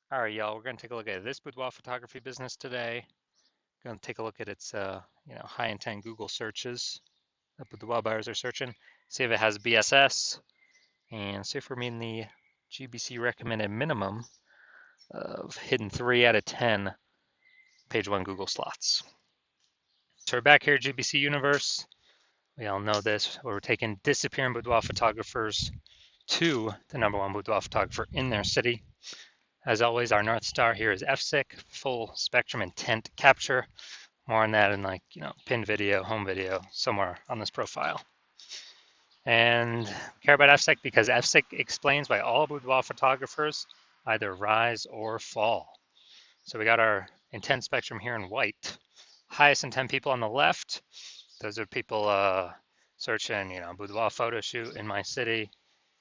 All right, y'all, we're going to take a look at this boudoir photography business today. Going to take a look at its, high intent Google searches that boudoir buyers are searching. See if it has BSS and see if we're meeting the GBC recommended minimum of hitting 3 out of 10 page one Google slots. So we're back here at GBC Universe. We all know this. We're taking disappearing boudoir photographers to the #1 boudoir photographer in their city. As always, our North Star here is FSIC, full spectrum intent capture. More on that in pinned video, home video, somewhere on this profile. And we care about FSIC because FSIC explains why all boudoir photographers either rise or fall. So we got our intent spectrum here in white. Highest intent people on the left. Those are people searching, boudoir photo shoot in my city,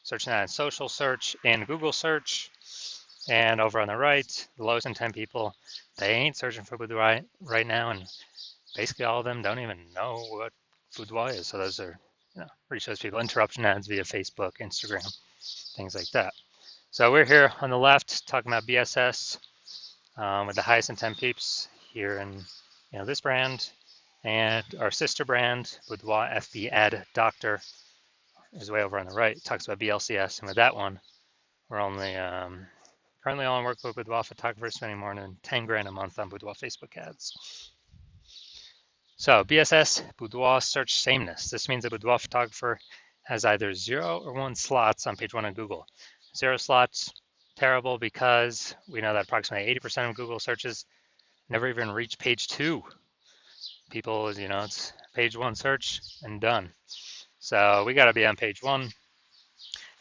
searching that in social search and Google search. And over on the right, the lowest intent people, they ain't searching for boudoir right now, and basically all of them don't even know what boudoir is. So those are, reach those people. Interruption ads via Facebook, Instagram, things like that. So we're here on the left talking about BSS with the highest intent peeps here in this brand, and our sister brand, Boudoir FB Ad Doctor, is way over on the right. It talks about BLCS, and with that one, we're only currently only work with boudoir photographers spending more than 10 grand a month on boudoir Facebook ads. So BSS, boudoir search sameness. This means a boudoir photographer has either 0 or 1 slots on page 1 of Google. 0 slots, terrible, because we know that approximately 80% of Google searches never even reach page 2. People, it's page 1 search and done. So we got to be on page 1.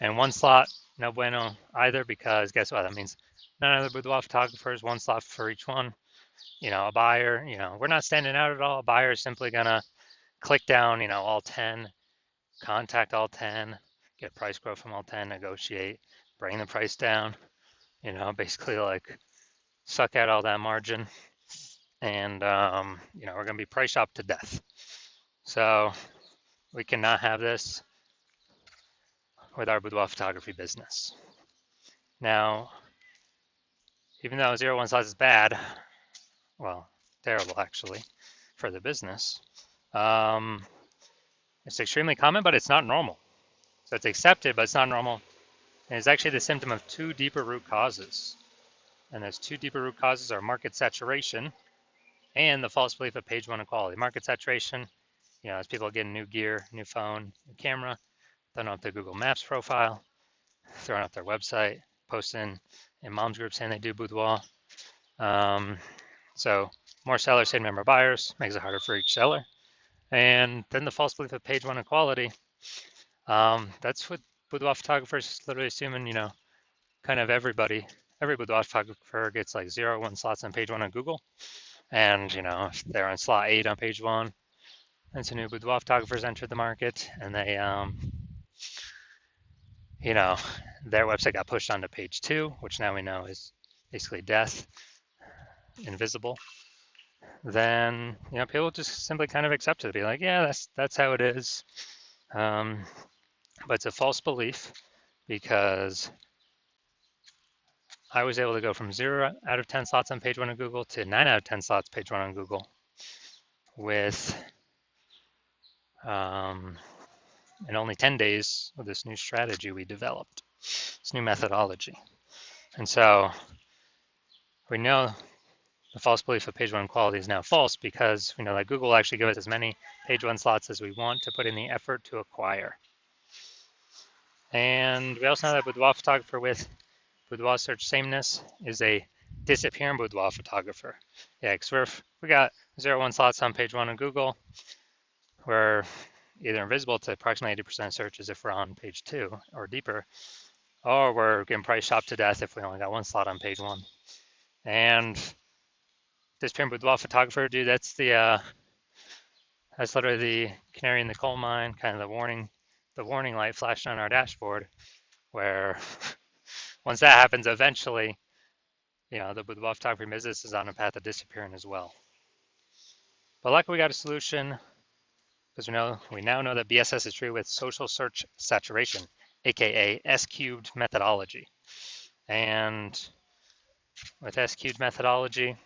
And 1 slot, no bueno either, because guess what? That means none of the boudoir photographers, 1 slot for each one. A buyer, we're not standing out at all. A buyer is simply gonna click down, all 10, contact all 10, get price quote from all 10, negotiate, bring the price down, basically like suck out all that margin. And, we're gonna be price shopped to death. So we cannot have this with our boudoir photography business. Now, even though 0-1 slots is bad, well, terrible actually for the business, it's extremely common, but it's not normal. So it's accepted, but it's not normal. And it's actually the symptom of 2 deeper root causes. And those 2 deeper root causes are market saturation and the false belief of page 1 equality. Market saturation, as people get new gear, new phone, new camera, throwing up their Google Maps profile, throwing up their website, posting in mom's group saying they do boudoir. So more sellers hitting member buyers makes it harder for each seller. And then the false belief of page 1 equality. That's what boudoir photographers literally assuming, kind of every boudoir photographer gets like 0-1 slots on page 1 on Google. And, if they're on slot 8 on page 1, and some new boudoir photographers enter the market, and they, their website got pushed onto page 2, which now we know is basically death, invisible. Then, people just simply kind of accept it, be like, yeah, that's how it is. But it's a false belief, because I was able to go from 0 out of 10 slots on page 1 of Google to 9 out of 10 slots page 1 on Google with in only 10 days with this new strategy we developed, this new methodology. And so we know the false belief of page 1 quality is now false, because we know that Google will actually give us as many page 1 slots as we want to put in the effort to acquire. And we also know that boudoir photographer with boudoir search sameness is a disappearing boudoir photographer. Yeah, because we got 0-1 slots on page 1 of Google. We're either invisible to approximately 80% of searches if we're on page 2 or deeper, or we're getting price shopped to death if we only got 1 slot on page 1. And disappearing boudoir photographer, dude, that's literally the canary in the coal mine, kind of the warning light flashing on our dashboard, where once that happens, eventually, the boudoir photography business is on a path of disappearing as well. But luckily, we got a solution, because we now know that BSS is true with social search saturation, aka S-cubed methodology. And with SQ'd methodology,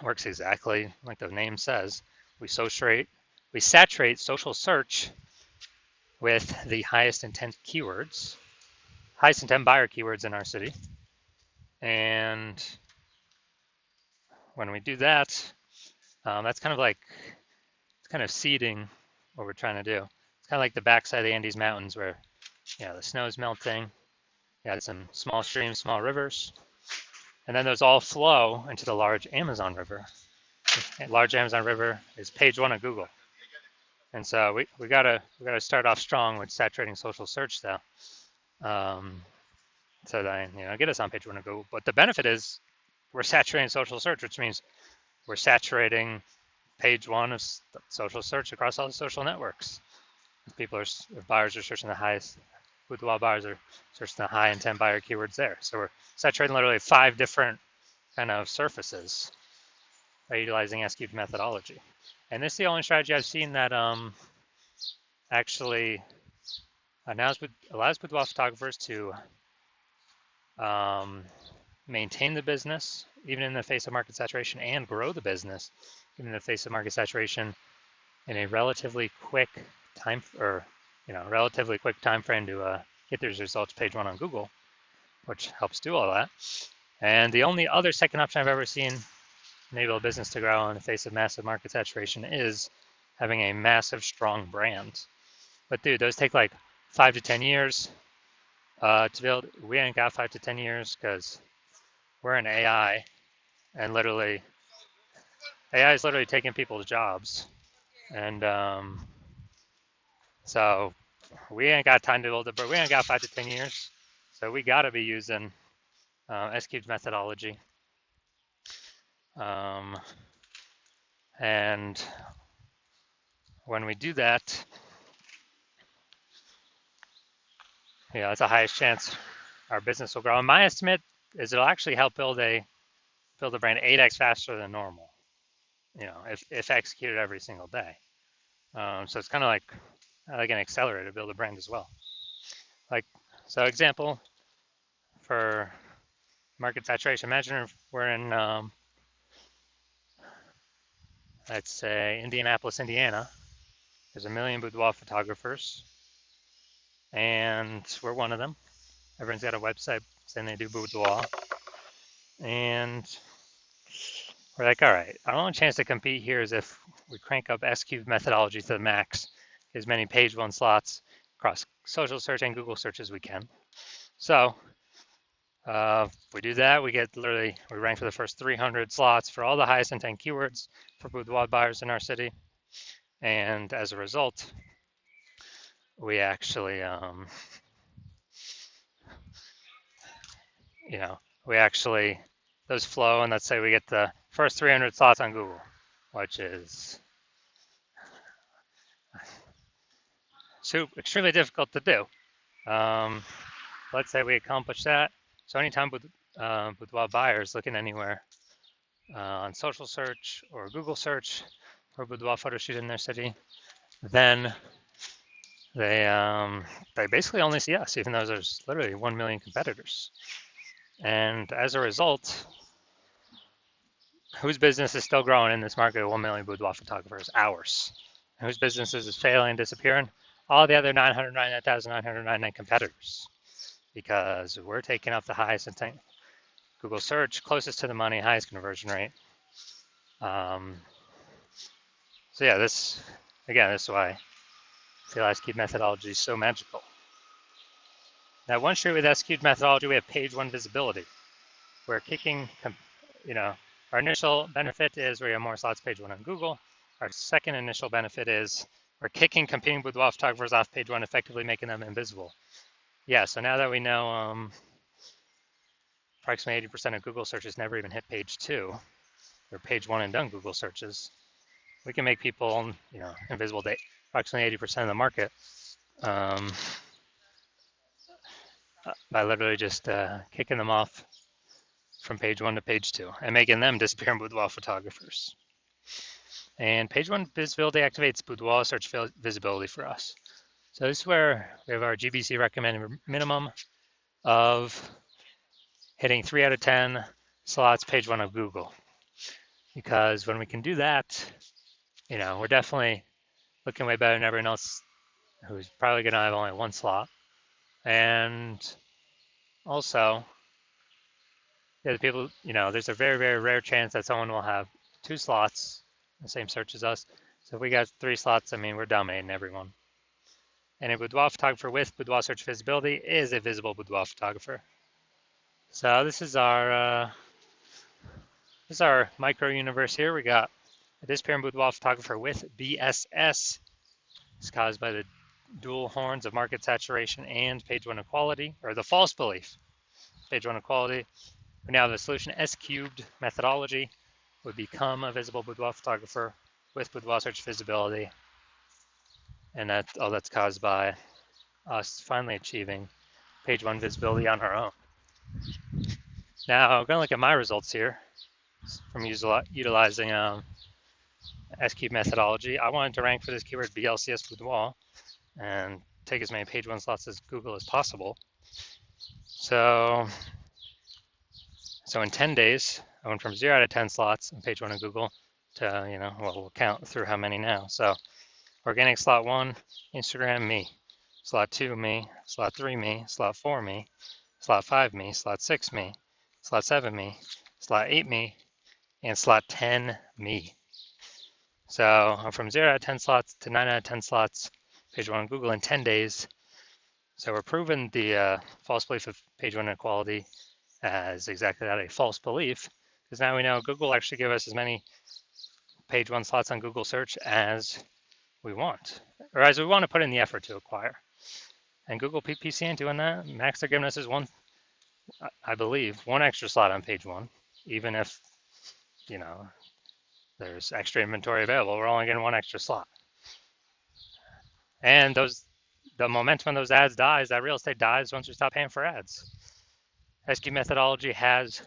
works exactly like the name says. We saturate social search with the highest intent keywords, highest intent buyer keywords in our city. And when we do that, that's kind of like, it's kind of seeding what we're trying to do. It's kind of like the backside of the Andes Mountains where, the snow is melting. You had some small streams, small rivers, and then those all flow into the large Amazon River. The large Amazon River is page one of Google. And so we gotta start off strong with saturating social search though. So that get us on page one of Google. But the benefit is we're saturating social search, which means we're saturating page one of social search across all the social networks. If buyers are searching the highest, Boudoir buyers are searching the high intent buyer keywords there. So we're saturating literally 5 different kind of surfaces by utilizing SQ'd methodology. And this is the only strategy I've seen that actually allows boudoir photographers to maintain the business even in the face of market saturation and grow the business even in the face of market saturation in a relatively quick time frame to get these results page one on Google, which helps do all that. And the only other second option I've ever seen enable a business to grow in the face of massive market saturation is having a massive, strong brand. But dude, those take like 5 to 10 years to build. We ain't got 5 to 10 years because we're in AI, and AI is literally taking people's jobs. And so we ain't got time to build it, but we ain't got 5 to 10 years. So we got to be using SQ'd methodology. And when we do that, it's the highest chance our business will grow. And my estimate is it'll actually help build a brand 8x faster than normal, if executed every single day. So it's kind of like an accelerator to build a brand as well. So example for market saturation, imagine if we're in, let's say, Indianapolis, Indiana. There's 1 million boudoir photographers, and we're one of them. Everyone's got a website saying they do boudoir. And we're like, all right, our only chance to compete here is if we crank up SQ'd methodology to the max, as many page one slots across social search and Google search as we can. So we do that, we rank for the first 300 slots for all the highest intent keywords for boudoir buyers in our city. And as a result, we actually, those flow, and let's say we get the first 300 slots on Google, which is extremely difficult to do. Let's say we accomplish that. So anytime boudoir buyers looking anywhere on social search or Google search for boudoir photo shoot in their city, then they basically only see us, even though there's literally 1 million competitors. And as a result, whose business is still growing in this market of 1 million boudoir photographers? Ours. And whose businesses is failing and disappearing? All the other 999,999 competitors, because we're taking up the highest intent Google search, closest to the money, highest conversion rate. So yeah, this is why the SQ'd methodology is so magical. Now, once you're with SQ'd methodology, we have page one visibility. We're kicking, our initial benefit is we have more slots page one on Google. Our second initial benefit is we're kicking competing boudoir photographers off page one, effectively making them invisible. Yeah, so now that we know approximately 80% of Google searches never even hit page two, or page one and done Google searches, we can make people, invisible to approximately 80% of the market by literally just kicking them off from page one to page two and making them disappear in boudoir photographers. And page one visibility activates boudoir search visibility for us. So this is where we have our GBC recommended minimum of hitting 3 out of 10 slots, page one of Google. Because when we can do that, we're definitely looking way better than everyone else who's probably going to have only one slot. And also, the people, there's a very, very rare chance that someone will have two slots, the same search as us. So if we got three slots, we're dominating everyone. And a boudoir photographer with boudoir search visibility is a visible boudoir photographer. So this is our micro universe here. We got a disappearing boudoir photographer with BSS. It's caused by the dual horns of market saturation and page one equality, or the false belief, page one equality. We now have the solution S cubed methodology would become a visible boudoir photographer with boudoir search visibility. And that's caused by us finally achieving page one visibility on our own. Now, I'm going to look at my results here from utilizing S cubed methodology. I wanted to rank for this keyword BLCS boudoir and take as many page one slots as Google as possible. So in 10 days, I went from 0 out of 10 slots on page one of Google to, we'll count through how many now. So organic slot 1, Instagram, me. Slot 2, me. Slot 3, me. Slot 4, me. Slot 5, me. Slot 6, me. Slot 7, me. Slot 8, me. And slot 10, me. So I'm from 0 out of 10 slots to 9 out of 10 slots, page one on Google in 10 days. So we're proving the false belief of page one inequality as exactly that, a false belief, because now we know Google will actually give us as many page one slots on Google search as we want, or as we want to put in the effort to acquire. And Google PPC ain't doing that. Max they're giving us is I believe, one extra slot on page one, even if, there's extra inventory available, we're only getting one extra slot. And the momentum of those ads dies, that real estate dies once we stop paying for ads. SQ methodology has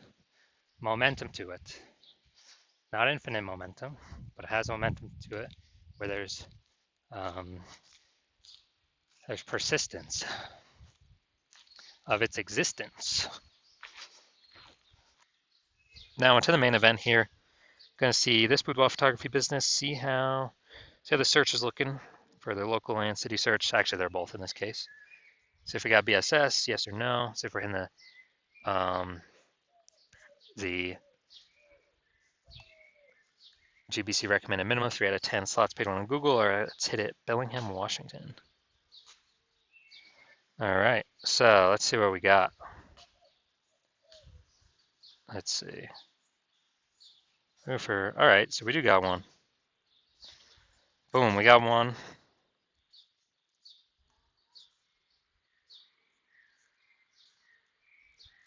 momentum to it. Not infinite momentum, but it has momentum to it where there's persistence of its existence. Now into the main event here. Going to see this boudoir photography business, see how the search is looking for the local and city search. Actually, they're both in this case. See if we got BSS, yes or no. See if we're in the GBC recommended minimum, 3 out of 10 slots paid one on Google, or let's hit it, Bellingham, Washington. All right, so let's see what we got. Let's see. All right, so we do got one. Boom, we got one.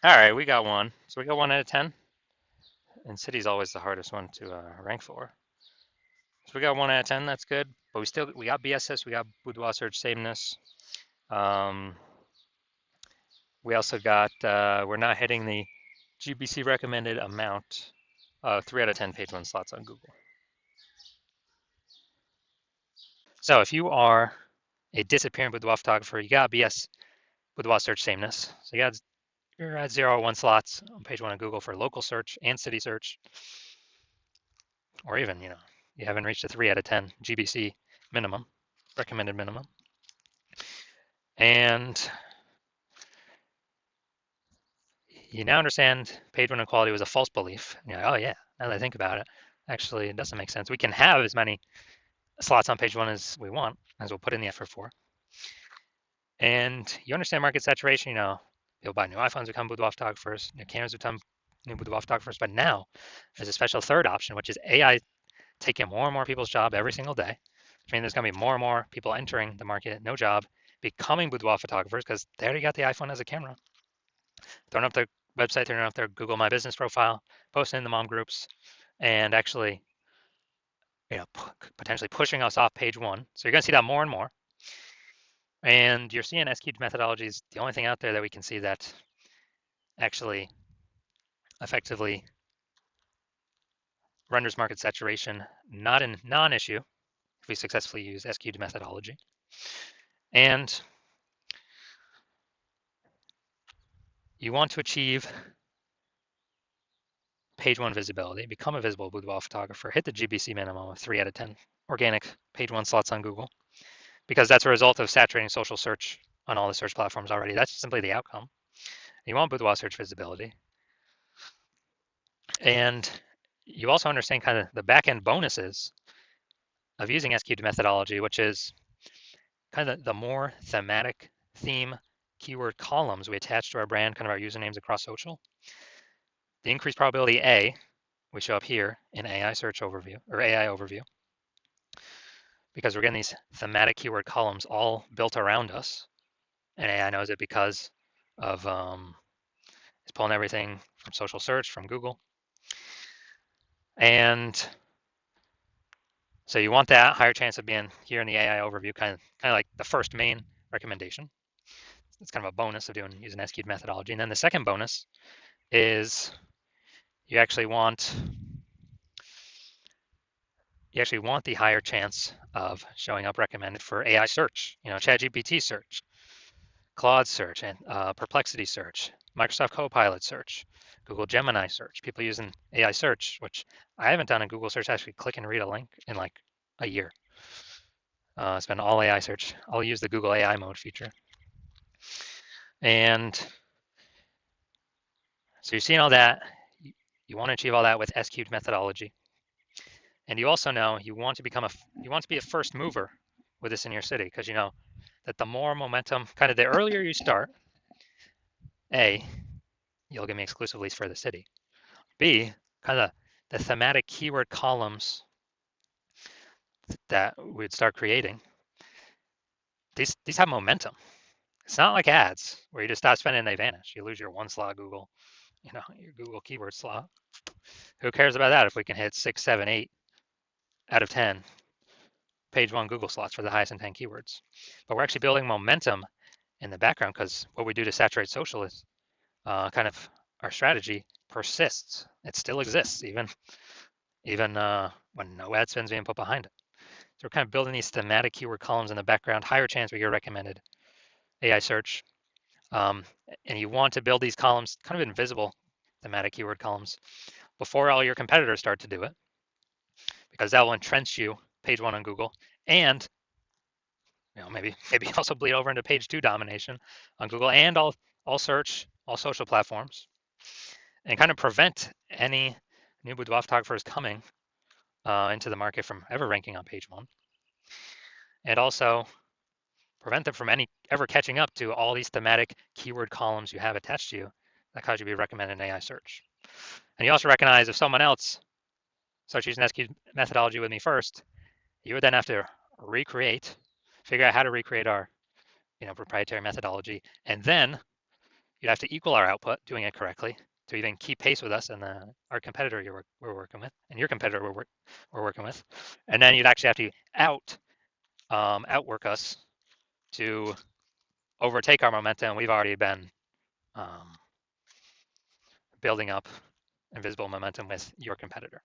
All right, we got one. So we got 1 out of 10. And city's always the hardest one to rank for. So we got 1 out of 10, that's good. But we got BSS, we got boudoir search sameness. We also got, we're not hitting the GBC recommended amount of 3 out of 10 page one slots on Google. So if you are a disappearing boudoir photographer, you got BS boudoir search sameness. So you're at 0 or 1 slots on page one of Google for local search and city search. Or even, you haven't reached a 3 out of 10 GBC minimum, recommended minimum. And you now understand page one equality was a false belief. And you're like, oh yeah, now that I think about it, actually it doesn't make sense. We can have as many slots on page one as we want, as we'll put in the effort for. And you understand market saturation, people buy new iPhones become boudoir photographers, new cameras become new boudoir photographers, but now there's a special third option, which is AI taking more and more people's job every single day. Which means there's gonna be more and more people entering the market, no job, becoming boudoir photographers because they already got the iPhone as a camera. Throwing up their website, throwing up their Google My Business profile, posting in the mom groups, and actually, potentially pushing us off page one. So you're going to see that more and more. And you're seeing S-cubed methodology is the only thing out there that we can see that actually effectively renders market saturation not a non-issue if we successfully use S-cubed methodology. And you want to achieve page one visibility, become a visible boudoir photographer, hit the GBC minimum of 3 out of 10 organic page one slots on Google, because that's a result of saturating social search on all the search platforms already. That's simply the outcome. You want boudoir search visibility. And you also understand kind of the back end bonuses of using SQ'd methodology, which is kind of the more thematic theme keyword columns we attach to our brand, kind of our usernames across social, the increased probability A, we show up here in AI search overview or AI overview, because we're getting these thematic keyword columns all built around us. And AI knows it because of it's pulling everything from social search, from Google. And so you want that higher chance of being here in the AI overview, kind of like the first main recommendation. It's kind of a bonus of using SQ'd methodology. And then the second bonus is you actually want the higher chance of showing up recommended for AI search, ChatGPT search, Claude search, and Perplexity search, Microsoft Copilot search, Google Gemini search, people using AI search, which I haven't done in Google search, actually click and read a link in like a year. It's been all AI search. I'll use the Google AI mode feature. And so you're seeing all that. You want to achieve all that with SQ'd methodology. And you also know you want to be a first mover with this in your city, because you know that the more momentum, kind of the earlier you start, A, you'll give me exclusive leads for the city. B, kind of the thematic keyword columns that we'd start creating, these have momentum. It's not like ads where you just stop spending and they vanish. You lose your one slot Google, your Google keyword slot. Who cares about that if we can hit 6, 7, 8 out of 10 page one Google slots for the highest intent keywords? But we're actually building momentum in the background, because what we do to saturate social is kind of our strategy persists. It still exists even when no ad spend's being put behind it. So we're kind of building these thematic keyword columns in the background, higher chance we get recommended AI search. And you want to build these columns, kind of invisible thematic keyword columns, before all your competitors start to do it, because that will entrench you page one on Google, and maybe also bleed over into page two domination on Google and all search, all social platforms, and kind of prevent any new boudoir photographers coming into the market from ever ranking on page one, and also prevent them from ever catching up to all these thematic keyword columns you have attached to you that cause you to be recommended in AI search. And you also recognize if someone else starts using SQ methodology with me first, you would then have to figure out how to recreate our proprietary methodology, and then you'd have to equal our output doing it correctly to even keep pace with us and our competitor we're working with, and your competitor we're working with. And then you'd actually have to outwork us to overtake our momentum we've already been building up invisible momentum with your competitor.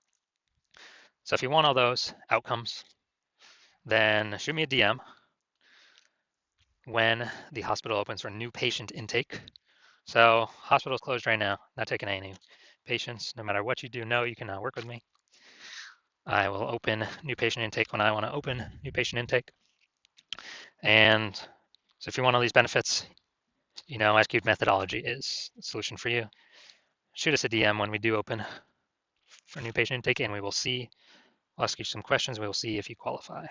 So if you want all those outcomes, then shoot me a DM when the hospital opens for new patient intake. So hospital's closed right now, not taking any patients. No matter what you do, you can work with me. I will open new patient intake when I want to open new patient intake. And so if you want all these benefits, SQ'd methodology is the solution for you. Shoot us a DM when we do open for new patient intake, and we will see. I'll ask you some questions. We will see if you qualify.